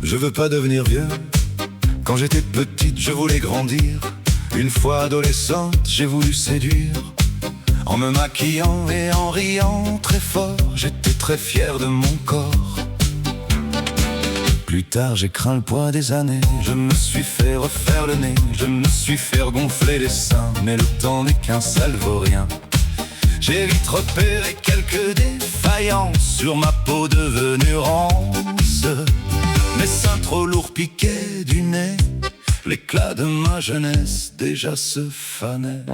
Je veux pas devenir vieux. Quand j'étais petite, je voulais grandir. Une fois adolescente, j'ai voulu séduire. En me maquillant et en riant très fort, j'étais très fier de mon corps. Plus tard, j'ai craint le poids des années. Je me suis fait refaire le nez, je me suis fait gonfler les seins. Mais le temps n'est qu'un salvaurien. J'ai vite repéré quelques défaillances sur ma peau devenue rance. Mes seins trop lourds piquaient du nez. L'éclat de ma jeunesse déjà se fanait.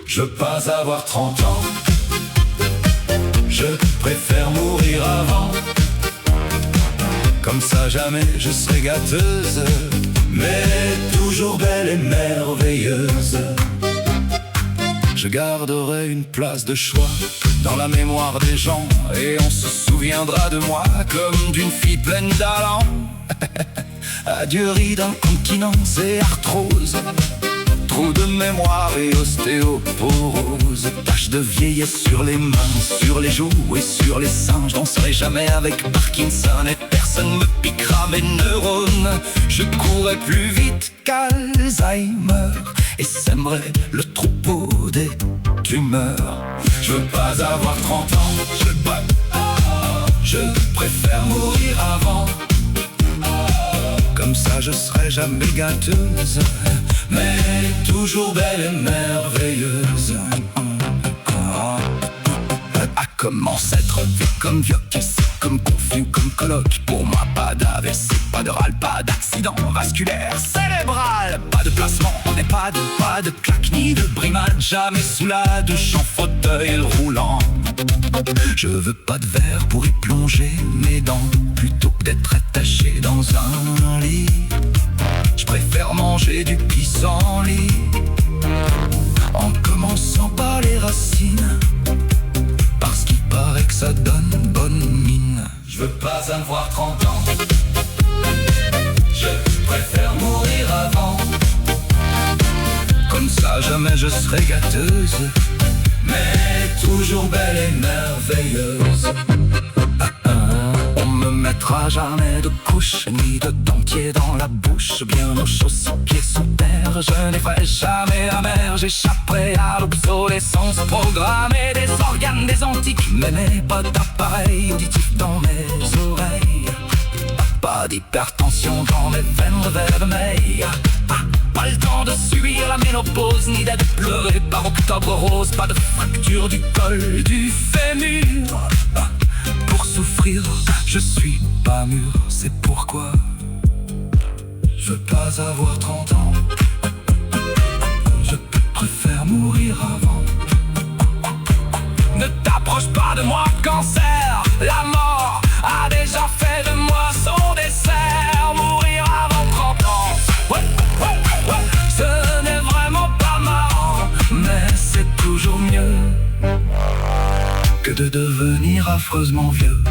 Je veux pas avoir 30 ans. Je préfère mourir avant. Comme ça jamais je serai gâteuse, mais toujours belle et merveilleuse. Je garderai une place de choix dans la mémoire des gens, et on se souviendra de moi comme d'une fille pleine d'allant. Adieu rides, incontinence et arthrose, trous de mémoire et ostéoporose. Taches de vieillesse sur les mains, sur les joues et sur les seins. Je danserai jamais avec Parkinson et personne me piquera mes neurones. Je courrai plus vite qu'Alzheimer et sèmerai le troupeau des tumeurs. Je veux pas avoir 30 ans, je préfère mourir avant. Comme ça je serai jamais gâteuse, mais toujours belle et merveilleuse. Comme ancêtre, vu comme vieux, comme confus, comme colloque. Pour moi, pas d'AVC, pas de râle, pas d'accident vasculaire cérébral. Pas de placement en EHPAD, pas de claque ni de brimade. Jamais sous la douche en fauteuil roulant. Je veux pas de verre pour y plonger mes dents, plutôt que d'être attaché dans un lit. Je préfère manger du pissenlit, en commençant par les racines, parce qu'il paraît que ça donne bonne mine. Je veux pas avoir 30 ans. Je préfère mourir avant. Comme ça jamais je serai gâteuse, mais toujours belle et merveilleuse. On me mettra jamais de couche, ni de dentier dans la bouche. Bien au chaud, six pieds sous terre, je n'effraie jamais la mer. J'échapperai à l'obsolescence programmée des organes des antiques, mais n'ai pas d'appareil auditif dans mes oreilles. Pas d'hypertension dans mes veines de vermeil. Pas le temps de subir la ménopause, ni d'être pleuré par octobre rose. Pas de fracture du col du fémur. Pour souffrir, je suis pas mûr, c'est pourquoi je veux pas avoir 30 ans. Je préfère mourir avant. Ne t'approche pas de moi, cancer. La mort a déjà fait de moi son dessert. Mourir avant 30 ans, ouais. Ce n'est vraiment pas marrant, mais c'est toujours mieux que de devenir affreusement vieux.